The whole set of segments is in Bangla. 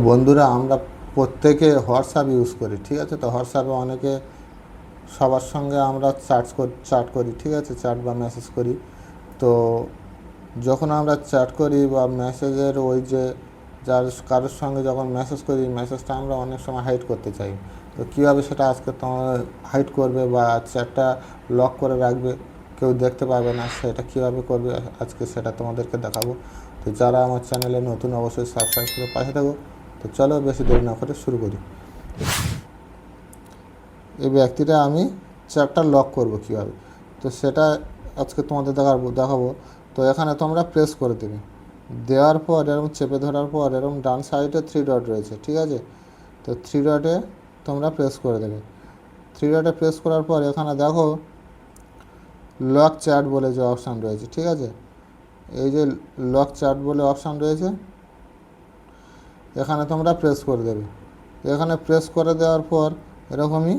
বন্ধুরা, আমরা প্রত্যেকে হোয়াটসঅ্যাপ ইউজ করি, ঠিক আছে। তো হোয়াটসঅ্যাপে অনেকে সবার সঙ্গে আমরা চ্যাট করি, ঠিক আছে, চ্যাট বা মেসেজ করি। তো যখন আমরা চ্যাট করি বা মেসেজের ওই যে কারোর সঙ্গে যখন মেসেজ করি, মেসেজটা আমরা অনেক সময় হাইড করতে চাই। তো কীভাবে সেটা আজকে তোমার হাইড করবে বা চ্যাটটা লক করে রাখবে, কেউ দেখতে পাবে না, সেটা কীভাবে করবে আজকে সেটা তোমাদেরকে দেখাবো। তো যারা আমার চ্যানেলে নতুন অবশ্যই সাবস্ক্রাইব করে পাশে থাকো। তো চলো বেশি দেরি না করে শুরু করি। এই ব্যক্তিটা আমি চ্যাটটা লক করব কীভাবে, তো সেটা আজকে তোমাদের দেখাবো। তো এখানে তোমরা প্রেস করে দেবে, দেওয়ার পর এরকম চেপে ধরার পর এরকম ডান সাইডে 3 ডট রয়েছে, ঠিক আছে। তো 3 ডটে তোমরা প্রেস করে দেবে। 3 ডটে প্রেস করার পর এখানে দেখো লক চ্যাট বলে যে অপশান রয়েছে, ঠিক আছে। এই যে লক চ্যাট বলে অপশান রয়েছে, এখানে তোমরা প্রেস করে দেবে। এখানে প্রেস করে দেওয়ার পর এরকমই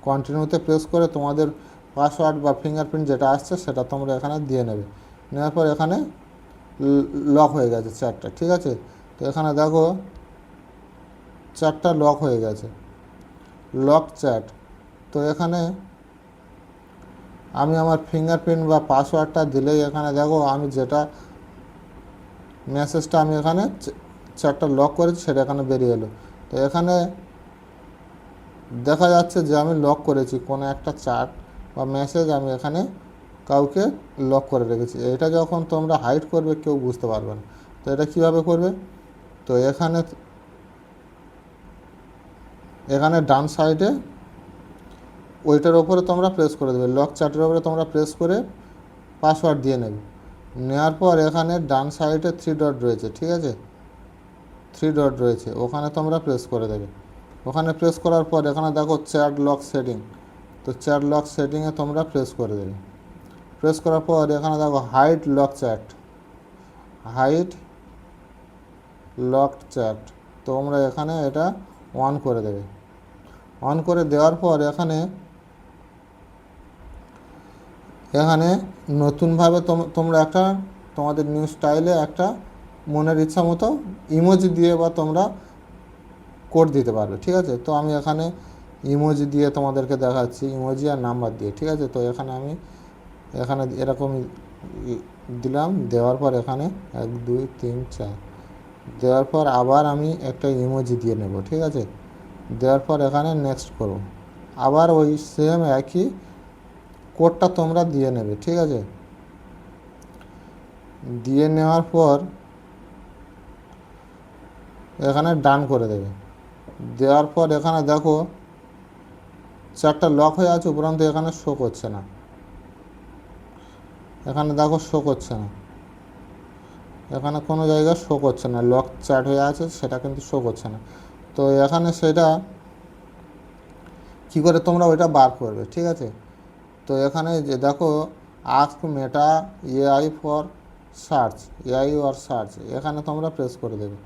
কন্টিনিউতে প্রেস করে তোমাদের পাসওয়ার্ড বা ফিঙ্গারপ্রিন্ট যেটা আসছে সেটা তোমরা এখানে দিয়ে নেবে। নেওয়ার পর এখানে লক হয়ে গেছে চ্যাটটা, ঠিক আছে। তো এখানে দেখো চ্যাটটা লক হয়ে গেছে, লক চ্যাট। তো এখানে আমি আমার ফিঙ্গারপ্রিন্ট বা পাসওয়ার্ডটা দিলেই এখানে দেখো আমি যেটা মেসেজটা আমি এখানে চ্যাটটা লক করেছি সেটা এখানে বেরিয়ে এলো। তো এখানে দেখা যাচ্ছে যে আমি লক করেছি কোনো একটা চ্যাট বা মেসেজ, আমি এখানে কাউকে লক করে রেখেছি। এটা যখন তোমরা হাইড করবে কেউ বুঝতে পারবে না। তো এটা কীভাবে করবে, তো এখানে ডান সাইডে ওইটার ওপরে তোমরা প্রেস করে দেবে, লক চ্যাটের ওপরে তোমরা প্রেস করে পাসওয়ার্ড দিয়ে নেবে। নেওয়ার পর এখানে ডান সাইডে 3 ডট রয়েছে, ঠিক আছে, 3 ডট রয়েছে, ওখানে তোমরা প্রেস করে দেবে। ওখানে প্রেস করার পর এখানে দেখো চ্যাট লক সেটিং, তো চ্যাট লক সেটিংয়ে তোমরা প্রেস করে দেবে। প্রেস করার পর এখানে দেখো hide lock chat, hide lock chat, তোমরা এখানে এটা অন করে দেবে। অন করে দেওয়ার পর এখানে নতুনভাবে তোমরা একটা তোমাদের নিউ স্টাইলে একটা মনের ইচ্ছা মতো ইমোজি দিয়ে বা তোমরা কোড দিতে পারবে, ঠিক আছে। তো আমি এখানে ইমোজি দিয়ে তোমাদেরকে দেখাচ্ছি, ইমোজি আর নাম্বার দিয়ে, ঠিক আছে। তো এখানে এরকম দিলাম, দেওয়ার পর এখানে 1 2 3 4 দেওয়ার পর আবার আমি একটা ইমোজি দিয়ে নেব, ঠিক আছে। দেওয়ার পর এখানে নেক্সট করব, আবার ওই সেম একই কোডটা তোমরা দিয়ে নেবে, ঠিক আছে। দিয়ে নেওয়ার পর এখানে ডান করে দেবে। দেওয়ার পর এখানে দেখো চ্যাটটা লক হয়ে আছে, উপরন্তু এখানে শো করছে না, এখানে দেখো শো করছে না, এখানে কোনো জায়গায় শো করছে না, লক চ্যাট হয়ে আছে সেটা কিন্তু শো করছে না। তো এখানে সেটা কী করে তোমরা ওইটা বার করবে, ঠিক আছে। তো এখানে যে দেখো ask Meta AI for search, AI or search, এখানে তোমরা প্রেস করে দেবে।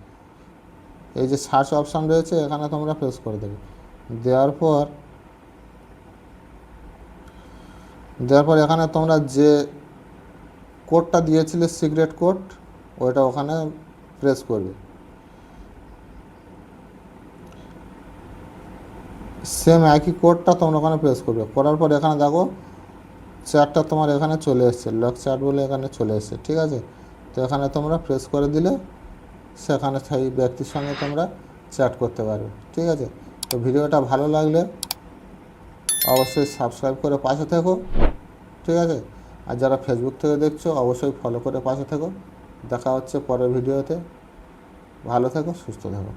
এই যে সার্চ অপশান রয়েছে এখানে তোমরা প্রেস করে দেবে। দেওয়ার পর এখানে তোমরা যে কোডটা দিয়েছিলে সিক্রেট কোড, ওইটা ওখানে প্রেস করবে। সেম একই কোডটা তোমরা ওখানে প্রেস করবে। করার পর এখানে দেখো চ্যাটটা তোমার এখানে চলে এসছে, লক চ্যাট বলে এখানে চলে এসছে, ঠিক আছে। তো এখানে তোমরা প্রেস করে দিলে সেখানে সেই ব্যক্তির সঙ্গে তোমরা চ্যাট করতে পারবে, ঠিক আছে। তো ভিডিওটা ভালো লাগলে অবশ্যই সাবস্ক্রাইব করে পাশে থেকো, ঠিক আছে। আর যারা ফেসবুক থেকে দেখছো অবশ্যই ফলো করে পাশে থেকো। দেখা হচ্ছে পরের ভিডিওতে। ভালো থেকো, সুস্থ থেকো।